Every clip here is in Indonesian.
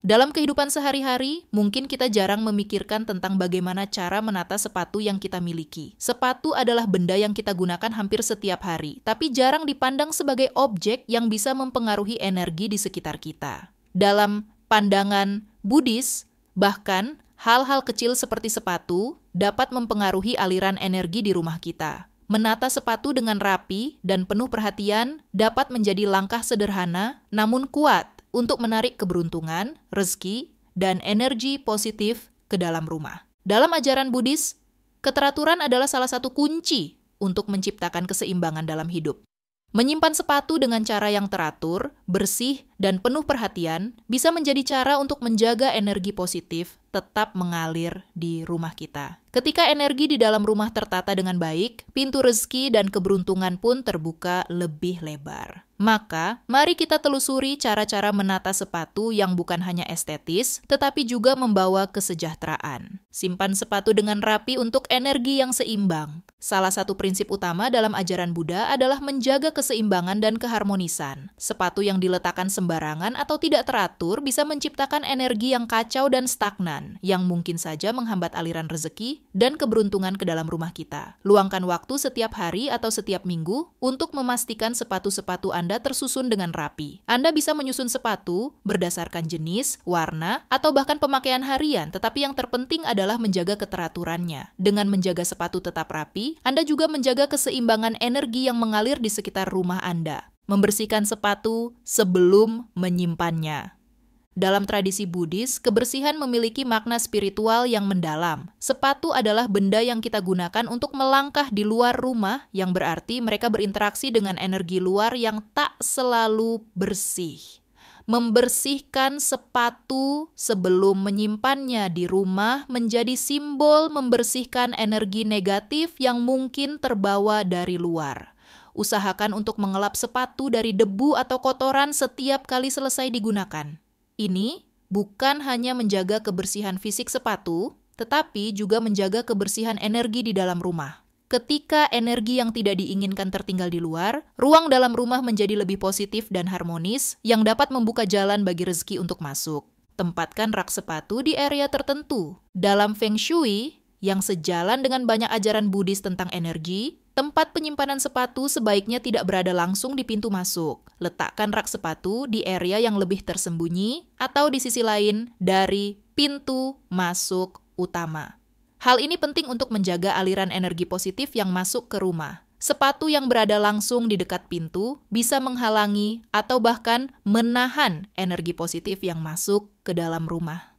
Dalam kehidupan sehari-hari, mungkin kita jarang memikirkan tentang bagaimana cara menata sepatu yang kita miliki. Sepatu adalah benda yang kita gunakan hampir setiap hari, tapi jarang dipandang sebagai objek yang bisa mempengaruhi energi di sekitar kita. Dalam pandangan Buddhis, bahkan hal-hal kecil seperti sepatu dapat mempengaruhi aliran energi di rumah kita. Menata sepatu dengan rapi dan penuh perhatian dapat menjadi langkah sederhana namun kuat untuk menarik keberuntungan, rezeki, dan energi positif ke dalam rumah. Dalam ajaran Buddhis, keteraturan adalah salah satu kunci untuk menciptakan keseimbangan dalam hidup. Menyimpan sepatu dengan cara yang teratur, bersih, dan penuh perhatian bisa menjadi cara untuk menjaga energi positif tetap mengalir di rumah kita. Ketika energi di dalam rumah tertata dengan baik, pintu rezeki dan keberuntungan pun terbuka lebih lebar. Maka, mari kita telusuri cara-cara menata sepatu yang bukan hanya estetis, tetapi juga membawa kesejahteraan. Simpan sepatu dengan rapi untuk energi yang seimbang. Salah satu prinsip utama dalam ajaran Buddha adalah menjaga keseimbangan dan keharmonisan. Sepatu yang diletakkan sembarangan atau tidak teratur bisa menciptakan energi yang kacau dan stagnan, yang mungkin saja menghambat aliran rezeki dan keberuntungan ke dalam rumah kita. Luangkan waktu setiap hari atau setiap minggu untuk memastikan sepatu-sepatu Anda tersusun dengan rapi. Anda bisa menyusun sepatu berdasarkan jenis, warna, atau bahkan pemakaian harian, tetapi yang terpenting adalah menjaga keteraturannya. Dengan menjaga sepatu tetap rapi, Anda juga menjaga keseimbangan energi yang mengalir di sekitar rumah Anda. Membersihkan sepatu sebelum menyimpannya. Dalam tradisi Buddhis, kebersihan memiliki makna spiritual yang mendalam. Sepatu adalah benda yang kita gunakan untuk melangkah di luar rumah, yang berarti mereka berinteraksi dengan energi luar yang tak selalu bersih. Membersihkan sepatu sebelum menyimpannya di rumah menjadi simbol membersihkan energi negatif yang mungkin terbawa dari luar. Usahakan untuk mengelap sepatu dari debu atau kotoran setiap kali selesai digunakan. Ini bukan hanya menjaga kebersihan fisik sepatu, tetapi juga menjaga kebersihan energi di dalam rumah. Ketika energi yang tidak diinginkan tertinggal di luar, ruang dalam rumah menjadi lebih positif dan harmonis yang dapat membuka jalan bagi rezeki untuk masuk. Tempatkan rak sepatu di area tertentu. Dalam Feng Shui, yang sejalan dengan banyak ajaran Buddhis tentang energi, tempat penyimpanan sepatu sebaiknya tidak berada langsung di pintu masuk. Letakkan rak sepatu di area yang lebih tersembunyi atau di sisi lain dari pintu masuk utama. Hal ini penting untuk menjaga aliran energi positif yang masuk ke rumah. Sepatu yang berada langsung di dekat pintu bisa menghalangi atau bahkan menahan energi positif yang masuk ke dalam rumah.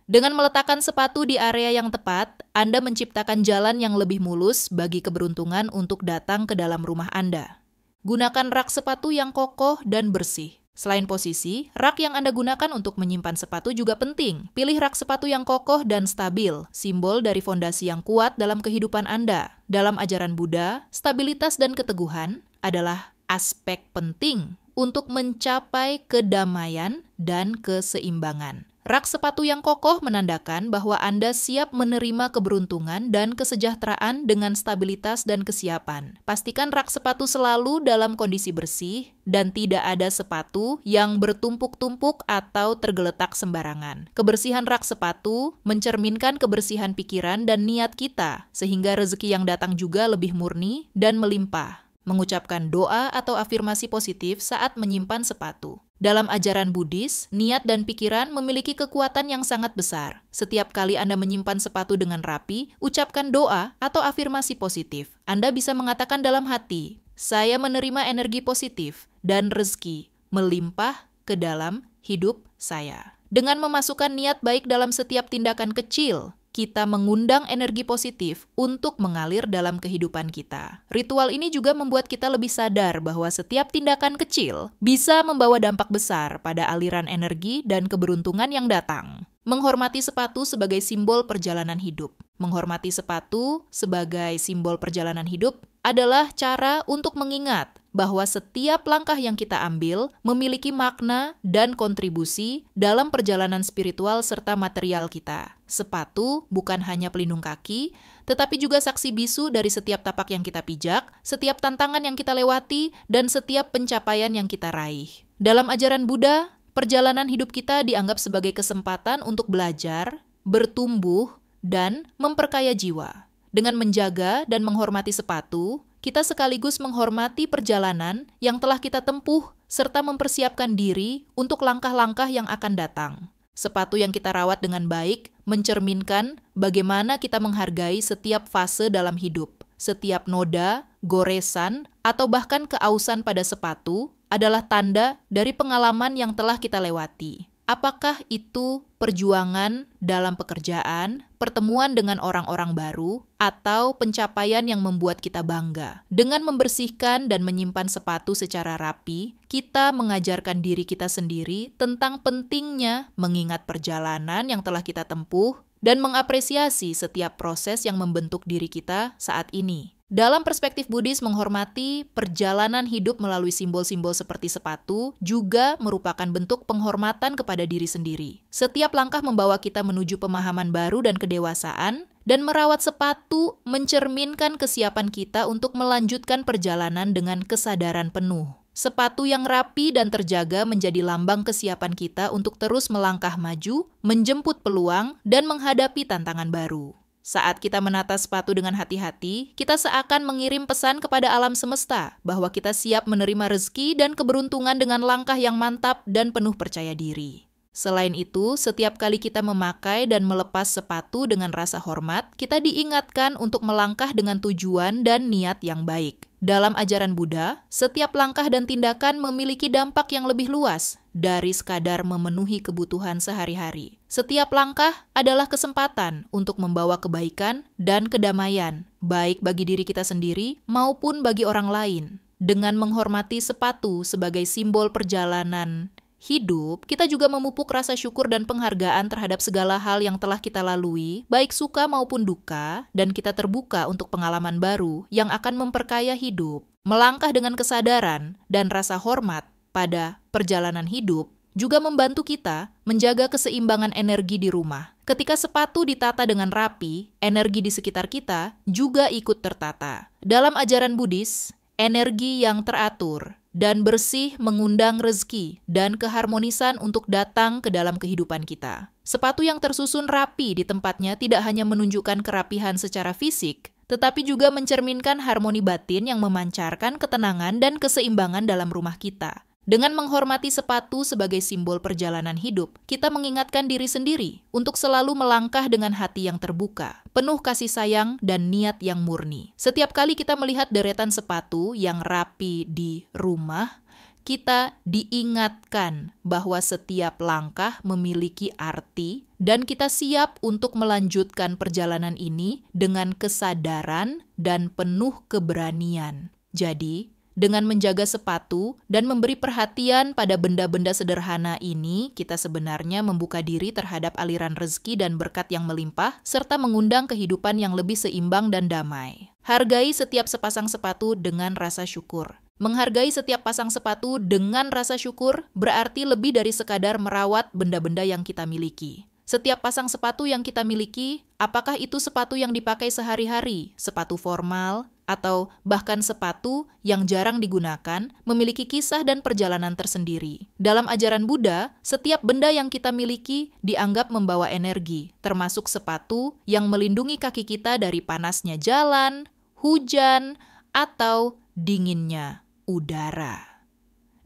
Dengan meletakkan sepatu di area yang tepat, Anda menciptakan jalan yang lebih mulus bagi keberuntungan untuk datang ke dalam rumah Anda. Gunakan rak sepatu yang kokoh dan bersih. Selain posisi, rak yang Anda gunakan untuk menyimpan sepatu juga penting. Pilih rak sepatu yang kokoh dan stabil, simbol dari fondasi yang kuat dalam kehidupan Anda. Dalam ajaran Buddha, stabilitas dan keteguhan adalah aspek penting untuk mencapai kedamaian dan keseimbangan. Rak sepatu yang kokoh menandakan bahwa Anda siap menerima keberuntungan dan kesejahteraan dengan stabilitas dan kesiapan. Pastikan rak sepatu selalu dalam kondisi bersih dan tidak ada sepatu yang bertumpuk-tumpuk atau tergeletak sembarangan. Kebersihan rak sepatu mencerminkan kebersihan pikiran dan niat kita, sehingga rezeki yang datang juga lebih murni dan melimpah. Mengucapkan doa atau afirmasi positif saat menyimpan sepatu. Dalam ajaran Buddhis, niat dan pikiran memiliki kekuatan yang sangat besar. Setiap kali Anda menyimpan sepatu dengan rapi, ucapkan doa atau afirmasi positif. Anda bisa mengatakan dalam hati, "Saya menerima energi positif dan rezeki melimpah ke dalam hidup saya." Dengan memasukkan niat baik dalam setiap tindakan kecil, kita mengundang energi positif untuk mengalir dalam kehidupan kita. Ritual ini juga membuat kita lebih sadar bahwa setiap tindakan kecil bisa membawa dampak besar pada aliran energi dan keberuntungan yang datang. Menghormati sepatu sebagai simbol perjalanan hidup. Menghormati sepatu sebagai simbol perjalanan hidup adalah cara untuk mengingat bahwa setiap langkah yang kita ambil memiliki makna dan kontribusi dalam perjalanan spiritual serta material kita. Sepatu bukan hanya pelindung kaki, tetapi juga saksi bisu dari setiap tapak yang kita pijak, setiap tantangan yang kita lewati, dan setiap pencapaian yang kita raih. Dalam ajaran Buddha, Perjalanan hidup kita dianggap sebagai kesempatan untuk belajar, bertumbuh, dan memperkaya jiwa. Dengan menjaga dan menghormati sepatu, kita sekaligus menghormati perjalanan yang telah kita tempuh serta mempersiapkan diri untuk langkah-langkah yang akan datang. Sepatu yang kita rawat dengan baik mencerminkan bagaimana kita menghargai setiap fase dalam hidup. Setiap noda, goresan, atau bahkan keausan pada sepatu adalah tanda dari pengalaman yang telah kita lewati. Apakah itu perjuangan dalam pekerjaan, pertemuan dengan orang-orang baru, atau pencapaian yang membuat kita bangga? Dengan membersihkan dan menyimpan sepatu secara rapi, kita mengajarkan diri kita sendiri tentang pentingnya mengingat perjalanan yang telah kita tempuh dan mengapresiasi setiap proses yang membentuk diri kita saat ini. Dalam perspektif Buddhis, menghormati perjalanan hidup melalui simbol-simbol seperti sepatu juga merupakan bentuk penghormatan kepada diri sendiri. Setiap langkah membawa kita menuju pemahaman baru dan kedewasaan, dan merawat sepatu mencerminkan kesiapan kita untuk melanjutkan perjalanan dengan kesadaran penuh. Sepatu yang rapi dan terjaga menjadi lambang kesiapan kita untuk terus melangkah maju, menjemput peluang, dan menghadapi tantangan baru. Saat kita menata sepatu dengan hati-hati, kita seakan mengirim pesan kepada alam semesta bahwa kita siap menerima rezeki dan keberuntungan dengan langkah yang mantap dan penuh percaya diri. Selain itu, setiap kali kita memakai dan melepas sepatu dengan rasa hormat, kita diingatkan untuk melangkah dengan tujuan dan niat yang baik. Dalam ajaran Buddha, setiap langkah dan tindakan memiliki dampak yang lebih luas dari sekadar memenuhi kebutuhan sehari-hari. Setiap langkah adalah kesempatan untuk membawa kebaikan dan kedamaian, baik bagi diri kita sendiri maupun bagi orang lain. Dengan menghormati sepatu sebagai simbol perjalanan hidup, kita juga memupuk rasa syukur dan penghargaan terhadap segala hal yang telah kita lalui, baik suka maupun duka, dan kita terbuka untuk pengalaman baru yang akan memperkaya hidup. Melangkah dengan kesadaran dan rasa hormat pada perjalanan hidup juga membantu kita menjaga keseimbangan energi di rumah. Ketika sepatu ditata dengan rapi, energi di sekitar kita juga ikut tertata. Dalam ajaran Buddhis, energi yang teratur dan bersih mengundang rezeki dan keharmonisan untuk datang ke dalam kehidupan kita. Sepatu yang tersusun rapi di tempatnya tidak hanya menunjukkan kerapihan secara fisik, tetapi juga mencerminkan harmoni batin yang memancarkan ketenangan dan keseimbangan dalam rumah kita. Dengan menghormati sepatu sebagai simbol perjalanan hidup, kita mengingatkan diri sendiri untuk selalu melangkah dengan hati yang terbuka, penuh kasih sayang dan niat yang murni. Setiap kali kita melihat deretan sepatu yang rapi di rumah, kita diingatkan bahwa setiap langkah memiliki arti dan kita siap untuk melanjutkan perjalanan ini dengan kesadaran dan penuh keberanian. Jadi, dengan menjaga sepatu dan memberi perhatian pada benda-benda sederhana ini, kita sebenarnya membuka diri terhadap aliran rezeki dan berkat yang melimpah, serta mengundang kehidupan yang lebih seimbang dan damai. Hargai setiap sepasang sepatu dengan rasa syukur. Menghargai setiap pasang sepatu dengan rasa syukur berarti lebih dari sekadar merawat benda-benda yang kita miliki. Setiap pasang sepatu yang kita miliki, apakah itu sepatu yang dipakai sehari-hari, sepatu formal, atau bahkan sepatu yang jarang digunakan, memiliki kisah dan perjalanan tersendiri. Dalam ajaran Buddha, setiap benda yang kita miliki dianggap membawa energi, termasuk sepatu yang melindungi kaki kita dari panasnya jalan, hujan, atau dinginnya udara.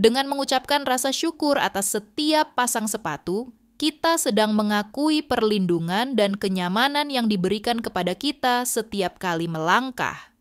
Dengan mengucapkan rasa syukur atas setiap pasang sepatu, kita sedang mengakui perlindungan dan kenyamanan yang diberikan kepada kita setiap kali melangkah.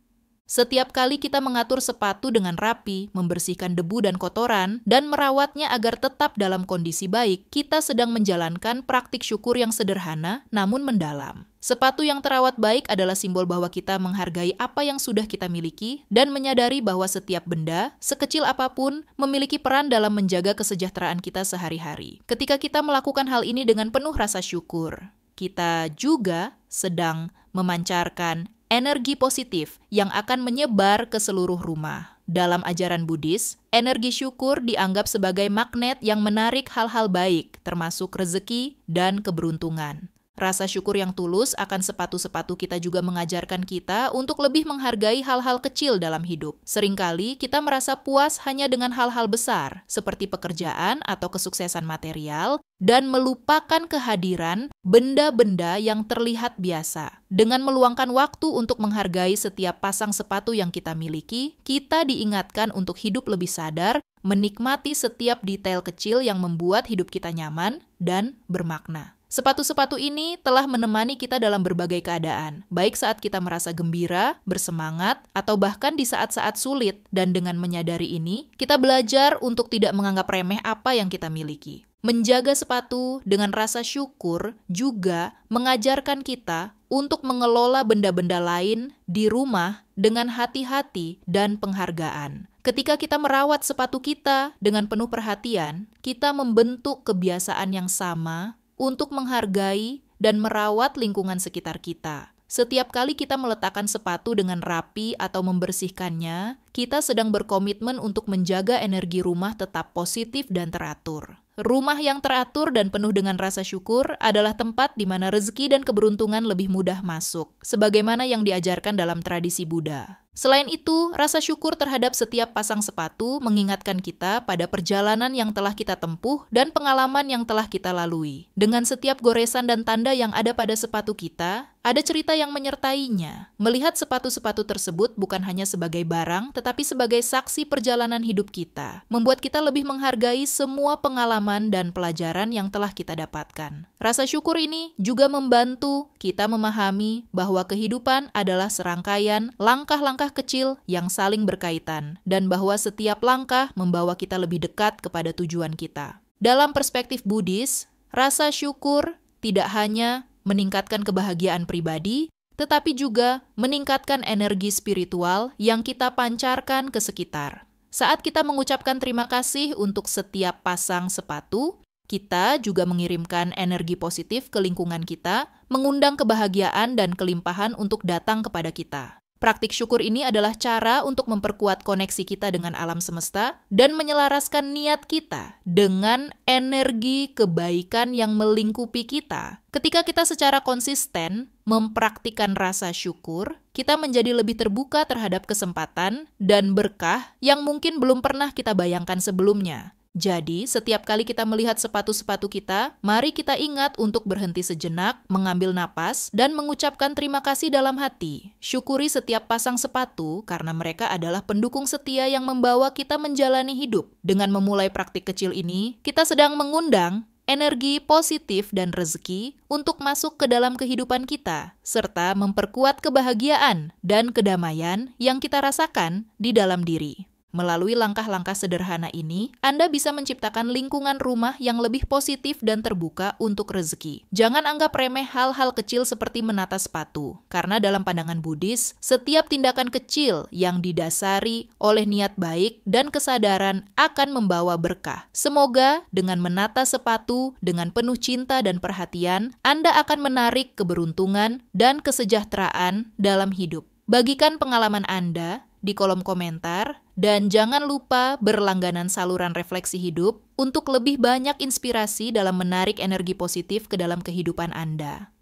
Setiap kali kita mengatur sepatu dengan rapi, membersihkan debu dan kotoran, dan merawatnya agar tetap dalam kondisi baik, kita sedang menjalankan praktik syukur yang sederhana namun mendalam. Sepatu yang terawat baik adalah simbol bahwa kita menghargai apa yang sudah kita miliki dan menyadari bahwa setiap benda, sekecil apapun, memiliki peran dalam menjaga kesejahteraan kita sehari-hari. Ketika kita melakukan hal ini dengan penuh rasa syukur, kita juga sedang memancarkan energi positif yang akan menyebar ke seluruh rumah. Dalam ajaran Buddhis, energi syukur dianggap sebagai magnet yang menarik hal-hal baik, termasuk rezeki dan keberuntungan. Rasa syukur yang tulus akan sepatu-sepatu kita juga mengajarkan kita untuk lebih menghargai hal-hal kecil dalam hidup. Seringkali kita merasa puas hanya dengan hal-hal besar, seperti pekerjaan atau kesuksesan material, dan melupakan kehadiran benda-benda yang terlihat biasa. Dengan meluangkan waktu untuk menghargai setiap pasang sepatu yang kita miliki, kita diingatkan untuk hidup lebih sadar, menikmati setiap detail kecil yang membuat hidup kita nyaman dan bermakna. Sepatu-sepatu ini telah menemani kita dalam berbagai keadaan, baik saat kita merasa gembira, bersemangat, atau bahkan di saat-saat sulit. Dan dengan menyadari ini, kita belajar untuk tidak menganggap remeh apa yang kita miliki. Menjaga sepatu dengan rasa syukur juga mengajarkan kita untuk mengelola benda-benda lain di rumah dengan hati-hati dan penghargaan. Ketika kita merawat sepatu kita dengan penuh perhatian, kita membentuk kebiasaan yang sama untuk menghargai dan merawat lingkungan sekitar kita. Setiap kali kita meletakkan sepatu dengan rapi atau membersihkannya, kita sedang berkomitmen untuk menjaga energi rumah tetap positif dan teratur. Rumah yang teratur dan penuh dengan rasa syukur adalah tempat di mana rezeki dan keberuntungan lebih mudah masuk, sebagaimana yang diajarkan dalam tradisi Buddha. Selain itu, rasa syukur terhadap setiap pasang sepatu mengingatkan kita pada perjalanan yang telah kita tempuh dan pengalaman yang telah kita lalui. Dengan setiap goresan dan tanda yang ada pada sepatu kita, ada cerita yang menyertainya. Melihat sepatu-sepatu tersebut bukan hanya sebagai barang, tetapi sebagai saksi perjalanan hidup kita, membuat kita lebih menghargai semua pengalaman dan pelajaran yang telah kita dapatkan. Rasa syukur ini juga membantu kita memahami bahwa kehidupan adalah serangkaian langkah-langkah kecil yang saling berkaitan, dan bahwa setiap langkah membawa kita lebih dekat kepada tujuan kita. Dalam perspektif Buddhis, rasa syukur tidak hanya meningkatkan kebahagiaan pribadi, tetapi juga meningkatkan energi spiritual yang kita pancarkan ke sekitar. Saat kita mengucapkan terima kasih untuk setiap pasang sepatu, kita juga mengirimkan energi positif ke lingkungan kita, mengundang kebahagiaan dan kelimpahan untuk datang kepada kita. Praktik syukur ini adalah cara untuk memperkuat koneksi kita dengan alam semesta dan menyelaraskan niat kita dengan energi kebaikan yang melingkupi kita. Ketika kita secara konsisten mempraktikkan rasa syukur, kita menjadi lebih terbuka terhadap kesempatan dan berkah yang mungkin belum pernah kita bayangkan sebelumnya. Jadi, setiap kali kita melihat sepatu-sepatu kita, mari kita ingat untuk berhenti sejenak, mengambil napas, dan mengucapkan terima kasih dalam hati. Syukuri setiap pasang sepatu karena mereka adalah pendukung setia yang membawa kita menjalani hidup. Dengan memulai praktik kecil ini, kita sedang mengundang energi positif dan rezeki untuk masuk ke dalam kehidupan kita, serta memperkuat kebahagiaan dan kedamaian yang kita rasakan di dalam diri. Melalui langkah-langkah sederhana ini, Anda bisa menciptakan lingkungan rumah yang lebih positif dan terbuka untuk rezeki. Jangan anggap remeh hal-hal kecil seperti menata sepatu, karena dalam pandangan Buddhis, setiap tindakan kecil yang didasari oleh niat baik dan kesadaran akan membawa berkah. Semoga dengan menata sepatu dengan penuh cinta dan perhatian, Anda akan menarik keberuntungan dan kesejahteraan dalam hidup. Bagikan pengalaman Anda di kolom komentar, dan jangan lupa berlangganan saluran refleksi hidup untuk lebih banyak inspirasi dalam menarik energi positif ke dalam kehidupan Anda.